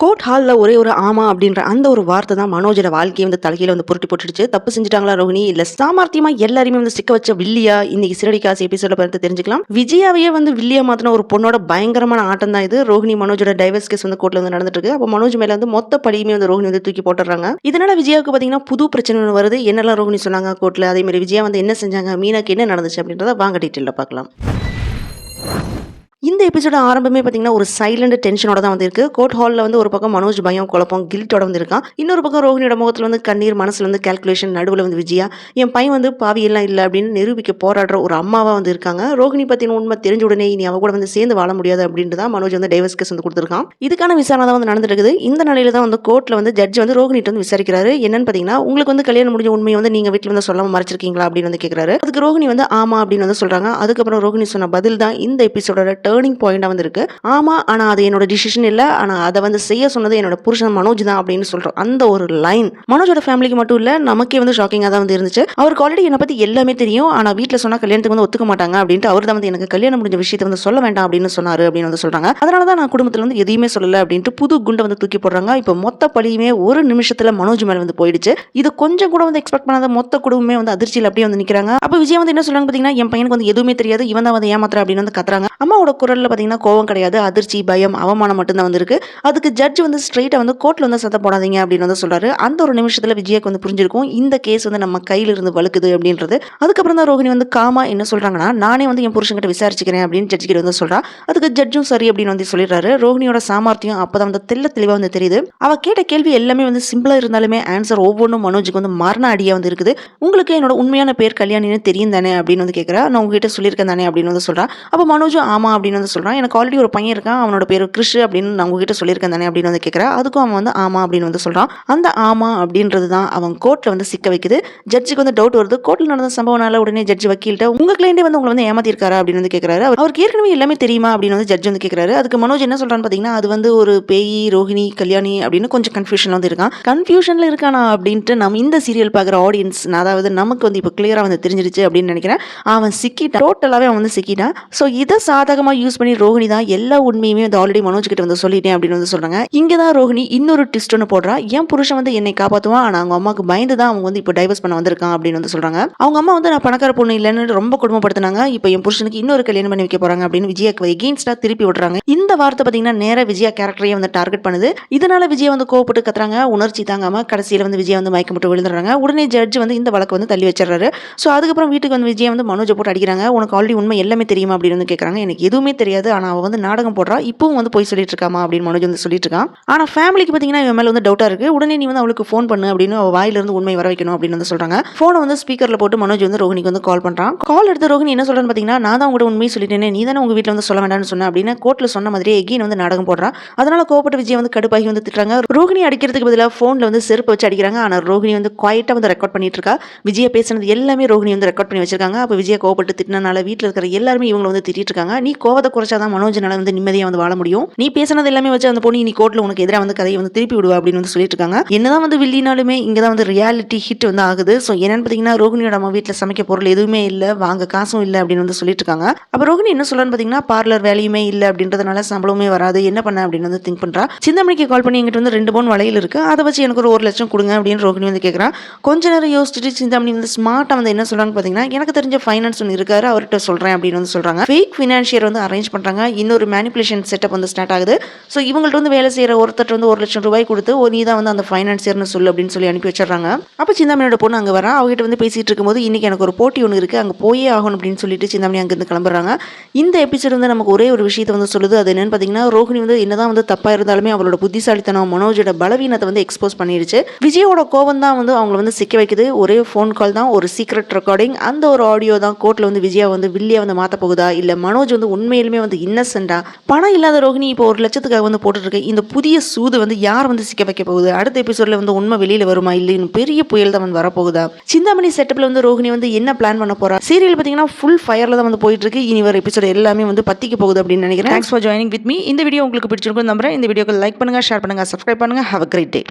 Court ஹால்ல ஒரே ஒரு ஆமா அப்படின்ற அந்த ஒரு வார்த்தை தான் மனோஜோட வாழ்க்கையை வந்து தலைகீழ வந்து புரட்டி போட்டுடுச்சு. தப்பு செஞ்சுட்டாங்களா ரோஹிணி? இல்ல சாமர்த்தியமா எல்லாரையுமே வந்து சிக்க வச்ச வில்லியா? இன்னைக்கு சிறடி காசு எபிசோட பார்த்து தெரிஞ்சுக்கலாம். விஜயாவையே வந்து வில்லியா மாத்தின ஒரு பொண்ணோட பயங்கரமான ஆட்டம் தான் இது. ரோஹிணி மனோஜோட டைவர்ஸ் கேஸ் வந்து கோர்ட்ல வந்து நடந்துட்டு இருக்கு. அப்ப மனோஜ் மேல வந்து மொத்த பழியுமே வந்து ரோஹிணி வந்து தூக்கி போட்டுறாங்க. இதனால விஜயாவுக்கு பாத்தீங்கன்னா புது பிரச்சனை ஒண்ணு வருது. என்னெல்லாம் ரோஹிணி சொன்னாங்க கோர்ட்ல, அதே மாதிரி விஜயா வந்து என்ன செஞ்சாங்க, மீனாக்கு என்ன நடந்துச்சு அப்படின்றத வாங்க டீட்டெயில பார்க்கலாம். இந்த எபிசோட ஆரம்பமே பார்த்தீங்கன்னா ஒரு சைலண்ட் டென்ஷனோட தான் வந்திருக்கு. கோர்ட் ஹாலில் வந்து ஒரு பக்கம் மனோஜ் பயம் குழப்பம் கில்ட்டோட வந்திருக்கான். இன்னொரு பக்கம் ரோஹிணியோட முகத்தில் வந்து கண்ணீர், மனசுல வந்து கால்குலேஷன், நடுவில் வந்து விஜயா என் பையன் வந்து பாவி எல்லாம் இல்லை அப்படின்னு நிரூபிக்க போராடுற ஒரு அம்மாவா வந்து இருக்காங்க. ரோஹிணி பத்தின உண்மை தெரிஞ்ச உடனே இனி அவ கூட வந்து சேர்ந்து வாழ முடியாது அப்படின்ட்டு தான் மனோஜ் வந்து டைவர்ஸ் கேஸ் வந்து கொடுத்துருக்கான். இதுக்கான விசாரணை தான் வந்து நடந்துட்டு இருக்குது. இந்த நிலையில தான் வந்து கோர்ட்ல வந்து ஜட்ஜ் வந்து ரோஹிணிட்டு வந்து விசாரிக்கிறாரு. என்னன்னு பார்த்தீங்கன்னா, உங்களுக்கு வந்து கல்யாணம் முடிஞ்ச உண்மையை வந்து நீங்க வீட்டில் வந்து சொல்லாம மறைச்சிருக்கீங்களா அப்படின்னு வந்து கேட்கிறாரு. அதுக்கு ரோஹிணி வந்து ஆமா அப்படின்னு வந்து சொல்றாங்க. அதுக்கப்புறம் ரோஹிணி சொன்ன பதில் தான் இந்த எபிசோட டேர்னிங் பாயிண்டா வந்து இருக்கு. ஆமா, ஆனா அது என்னோட டிசிஷன் இல்ல, ஆனா அதை வந்து செய்ய சொன்னது என்னோட புருஷன் மனோஜ் தான் அப்படின்னு சொல்றோம். அந்த ஒரு லைன் மனோஜோட ஃபேமிலிக்கு மட்டும் இல்ல, நமக்கே வந்து ஷாக்கிங்கா தான் வந்து இருந்துச்சு. அவருக்கு ஆல்ரெடி என்னை பத்தி எல்லாமே தெரியும், ஆனா வீட்டுல சொன்னா கல்யாணத்துக்கு வந்து ஒத்துக்க மாட்டாங்க அப்படின்ட்டு அவர் தான் வந்து எனக்கு கல்யாணம் முடிஞ்ச விஷயத்தை வந்து சொல்ல வேண்டாம் அப்படின்னு சொன்னாரு அப்படின்னு வந்து சொல்றாங்க. அதனாலதான் நான் குடும்பத்துல வந்து எதையுமே சொல்லல அப்படின்ட்டு புது குண்டை வந்து தூக்கி போடுறாங்க. இப்ப மொத்த பழியுமே ஒரு நிமிஷத்துல மனோஜ் மேல வந்து போயிடுச்சு. இது கொஞ்சம் கூட வந்து எக்ஸ்பெக்ட் பண்ணாத மொத்த குடும்பமே வந்து அதிர்ச்சியில் அப்படியே வந்து நிக்கிறாங்க. அப்ப விஜய் வந்து என்ன சொல்றாங்க பாத்தீங்கன்னா, என் பையனுக்கு வந்து எதுவுமே தெரியாது, இவன் தான் வந்து ஏமாத்துற அப்படின்னு வந்து கத்துறாங்க. அம்மாவோட குரல்ல பாத்தீங்கன்னா கோவம் கிடையாது, அதிர்ச்சி, பயம், அவமானம் மட்டும்தான் வந்திருக்கு. அதுக்கு ஜட்ஜ் வந்து ஸ்ட்ரெயிட்டா வந்து கோர்ட்ல வந்து சத்தம் போடாதீங்க அப்படின்னு வந்து சொல்றாரு. அந்த ஒரு நிமிஷத்துல விஜய்க்கு வந்து புரிஞ்சிருக்கும் இந்த கேஸ் வந்து நம்ம கையில இருந்து வழுக்குது அப்படின்றது. அதுக்கப்புறம் தான் ரோஹிணி வந்து காமா என்ன சொல்றாங்கன்னா, நானே வந்து என் புருஷன்கிட்ட விசாரிச்சுக்கிறேன் அப்படின்னு ஜட்ஜ் கிட்ட வந்து சொல்றா. அதுக்கு ஜட்ஜும் சரி அப்படின்னு வந்து சொல்லிடுறாரு. ரோஹிணியோட சாமர்த்தியம் அப்பதான் வந்து தெளிவா வந்து தெரியுது. அவ கேட்ட கேள்வி எல்லாமே வந்து சிம்பிளா இருந்தாலுமே ஆன்சர் ஒவ்வொன்றும் மனோஜுக்கு வந்து மரண அடியா வந்து இருக்குது. உங்களுக்கு என்னோட உண்மையான பேர் கல்யாணின்னு தெரியும் தானே அப்படின்னு வந்து கேட்கறா. நான் உங்ககிட்ட சொல்லியிருக்கேன் தானே அப்படின்னு வந்து சொல்றா. அப்ப மனோஜும் ஆமா அப்படின்னு வந்து சொல்றான். எனக்கு ஆல்ரெடி ஒரு பையன் இருக்கான், அவனோட பேர் கிருஷ் அப்படின்னு நான் உங்ககிட்ட சொல்லியிருக்கேன் தானே அப்படின்னு வந்து கேட்கறா. அதுக்கும் அவன் வந்து ஆமா அப்படின்னு வந்து சொல்றான். அந்த ஆமா அப்படின்றது தான் அவன் கோர்ட்ல வந்து சிக்க வைக்குது. ஜட்ஜுக்கு வந்து டவுட் வருது. கோர்ட்ல நடந்த சம்பவனால உடனே ஜட்ஜ் வக்கீல்கிட்ட உங்க கிளைண்டே வந்து உங்களை வந்து ஏமாத்திருக்காரா அப்படின்னு வந்து கேட்கறாரு. அவருக்கு ஏற்கனவே எல்லாமே தெரியுமா அப்படின்னு வந்து ஜட்ஜ் வந்து கேட்கறாரு. அதுக்கு மனோஜ் என்ன சொல்றான்னு பாத்தீங்கன்னா, அது வந்து ஒரு பேய், ரோஹிணி, கல்யாணி அப்படின்னு கொஞ்சம் கன்ஃபியூஷன் வந்து இருக்கான். கன்ஃபியூஷன்ல இருக்கானா அப்படின்ட்டு நம்ம இந்த சீரியல் பார்க்குற ஆடியன்ஸ், அதாவது நமக்கு வந்து இப்போ கிளியரா வந்து தெரிஞ்சிருச்சு அப்படின்னு நினைக்கிறேன். அவன் சிக்கிட்டான், டோட்டலாவே அவன் வந்து சிக்கிட்டான். ஸோ இதை சாதகமா யூஸ் பண்ணி ரோஹிணி தான் எல்லா உண்மையுமே வந்து ஆல்ரெடி மனோஜ் கிட்ட வந்து சொல்லிட்டேன் அப்படின்னு வந்து சொல்றாங்க. இங்கதான் ரோஹிணி இன்னொரு ட்விஸ்ட் ஒன்று போடுறா. என் புருஷன் வந்து என்னை காப்பாற்றுவான், ஆனா அவங்க அம்மாவுக்கு பயந்து தான் அவங்க வந்து இப்போ டைவர்ஸ் பண்ண வந்திருக்கான் அப்படின்னு வந்து சொல்றாங்க. அவங்க அம்மா வந்து நான் பணக்கார பொண்ணு இல்லைன்னு ரொம்ப குடும்பப்படுத்தினாங்க, இப்போ என் புருஷனுக்கு இன்னொரு கல்யாணம் பண்ணி வைக்க போறாங்க அப்படின்னு விஜயாக்கு எகெயின்ஸ்டா திருப்பி விடுறாங்க. இந்த வார்த்தை பாத்தீங்கன்னா நேரா விஜயா கேரக்டரையே வந்து டார்கெட் பண்ணுது. இதனால விஜயா வந்து கோவப்பட்டு கத்துறாங்க. உணர்ச்சி தாங்காம கடைசியில வந்து விஜயா வந்து மயக்கம் போட்டு விழுந்துறாங்க. உடனே ஜட்ஜ் வந்து இந்த வழக்கு வந்து தள்ளி வச்சிடறாரு. ஸோ அதுக்கப்புறம் வீட்டுக்கு வந்து விஜயா வந்து மனோஜை போட்டு அடிக்கிறாங்க. உனக்கு ஆல்ரெடி உண்மை எல்லாமே தெரியுமா அப்படின்னு வந்து கேட்கறாங்க. எனக்கு எதுவுமே தெரியாது, ஆனா அவ வந்து நாடகம் போடுறா, இப்பவும் வந்து போய் சொல்லிட்டு இருக்காமா அப்படின்னு மனோஜ் வந்து சொல்லிட்டு இருக்கான். ஆனா ஃபேமிலிக்கு பாத்தீங்கன்னா இவன் மேல வந்து டவுட்டா இருக்கு. உடனே நீ வந்து அவளுக்கு ஃபோன் பண்ணு அப்படின்னு அவ வாயில இருந்து உண்மை வர வைக்கணும் அப்படின்னு வந்து சொல்றாங்க. போனை வந்து ஸ்பீக்கர்ல போட்டு மனோஜ் வந்து ரோஹிணிக்கு வந்து கால் பண்றான். கால் எடுத்து ரோஹிணி என்ன சொல்றான்னு பாத்தீங்கன்னா, நான் தான் உங்ககிட்ட உண்மையை சொல்லிட்டேனே, நீ தானே உங்க வீட்டுல வந்து சொல்ல வேண்டாம்னு சொன்ன அப்படின்னு கோர்ட்ல சொன்ன மாதிரியே எகெயின் வந்து நாடகம் போடுறான். அதனால கோவப்பட்ட விஜய் வந்து கடுப்பாகி வந்து திட்டுறாங்க. ரோஹிணி அடிக்கிறதுக்கு பதிலாக போன்ல வந்து செருப்பு வச்சு அடிக்கிறாங்க. ஆனா ரோஹிணி வந்து குவைட்டா வந்து ரெக்கார்ட் பண்ணிட்டு இருக்கா. விஜய் பேசுனது எல்லாமே ரோஹிணி வந்து ரெக்கார்ட் பண்ணி வச்சிருக்காங்க. அப்ப விஜய் கோவப்பட்டு திட்டினால வீட்டுல இருக்கிற எல்லாருமே இவங்க வந்து திட்டிட்டு இருக்காங்க. நீ கோவத்தை குறைச்சாதான் மனோஜனால வந்து நிம்மதியா வந்து வாழ முடியும், நீ பேசுனது எல்லாமே வச்சு அந்த பொண்ணு நீ கோர்ட்ல உனக்கு எதிராக வந்து கதையை வந்து திருப்பி விடுவா அப்படின்னு வந்து சொல்லிட்டு இருக்காங்க. என்னதான் வந்து வில்லினாலுமே இங்கதான் வந்து ரியாலிட்டி ஹிட் வந்து ஆகுது. ஸோ என்னன்னு பாத்தீங்கன்னா, ரோஹிணியோட அம்மா வீட்டுல சமைக்க பொருள் எதுவுமே இல்ல, வாங்க காசும் இல்ல அப்படின்னு வந்து சொல்லிட்டு இருக்காங்க. அப்ப ரோஹிணி என்ன சொல்றான்னு பாத்தீங்கன்னா, பார்லர் வேலையுமே இல்ல அப்படின்றதுனால சம்பளமே வராது, என்ன பண்ண அப்படின்னு வந்து திங்க் பண்றா. சிந்தாமணிக்கு கால் பண்ணி எங்கிட்ட வந்து 2 பவுன் வளையல் இருக்கு, அதை வச்சு எனக்கு ஒரு 1 லட்சம் கொடுங்க அப்படின்னு ரோஹிணி வந்து கேட்கறான். கொஞ்ச நேரம் யோசிச்சுட்டு சிந்தாமணி வந்து ஸ்மார்ட்டா வந்து என்ன சொல்றான்னு பாத்தீங்கன்னா, எனக்கு தெரிஞ்ச ஃபைனான்ஸ் ஒன்று இருக்காரு, அவர்கிட்ட சொல்றேன் அப்படின்னு வந்து சொல்றாங்க. ஃபேக் ஃபினான்ஷியர் வந்து அரேஞ்ச் பண்றாங்க. இன்னொரு மேனிபுலேஷன் செட்டப் வந்து ஸ்டார்ட் ஆகுது. ஸோ இவங்கள்ட்ட வந்து வேலை செய்யற ஒருத்தர் வந்து 1 லட்சம் ரூபாய் கொடுத்து நீ தான் வந்து அந்த ஃபைனான்சியர்னு சொல்லு அப்படின்னு சொல்லி அனுப்பி வச்சிடறாங்க. அப்போ சிந்தாமணியோட பொண்ணு அங்கே வரா. அவகிட்ட வந்து பேசிட்டு இருக்கும்போது இன்னைக்கு எனக்கு ஒரு போட்டி ஒன்று இருக்கு, அங்கே போயே ஆகணும் அப்படின்னு சொல்லிட்டு சிந்தாமணி அங்கேருந்து கிளம்புறாங்க. இந்த எபிசோட் வந்து நமக்கு ஒரே ஒரு விஷயத்தை வந்து சொல்லுது. அது என்னன்னு பார்த்தீங்கன்னா, ரோஹிணி வந்து என்னதான் வந்து தப்பா இருந்தாலுமே அவளோட புத்திசாலித்தனம் மனோஜோட பலவீனத்தை வந்து எக்ஸ்போஸ் பண்ணிடுச்சு. விஜயோட கோவம் தான் வந்து அவங்களை வந்து சிக்க வைக்குது. ஒரே ஃபோன் கால் தான், ஒரு சீக்ரெட் ரெக்கார்டிங், அந்த ஒரு ஆடியோ தான் கோர்ட்ல வந்து விஜயா வந்து வில்லியா வந்து மாற்ற போகுதா, இல்லை மனோஜ் வந்து உண்மையிலுமே வந்து இன்னசென்டா, பணம் இல்லாத ரோஹிணி இப்போ 1 லட்சத்துக்காக வந்து போட்டுட்டு இருக்கு. இந்த புதிய சூது வந்து யார் வந்து சிக்க வைக்க போகுது, அடுத்த எபிசோட்ல வந்து உண்மை வெளியில வருமா, இல்லை பெரிய புயல் தான் வந்து வரப்போகுதா, சிந்தாமணி செட்டப்ல வந்து ரோஹிணி வந்து என்ன பிளான் பண்ண போறா, சீரியல் பார்த்தீங்கன்னா ஃபுல் ஃபயர்ல தான் வந்து போயிட்டு இருக்கு. இனி வர எபிசோட் எல்லாமே வந்து பத்திக்க போகுது அப்படின்னு நினைக்கிறேன். Thanks for joining with me. இந்த வீடியோ உங்களுக்கு பிடிச்சிருக்கும் நம்புறேன். இந்த வீடியோக்கு லைக் பண்ணுங்க, ஷேர் பண்ணுங்க, சப்ஸ்கிரைப் பண்ணுங்க. Have a great day.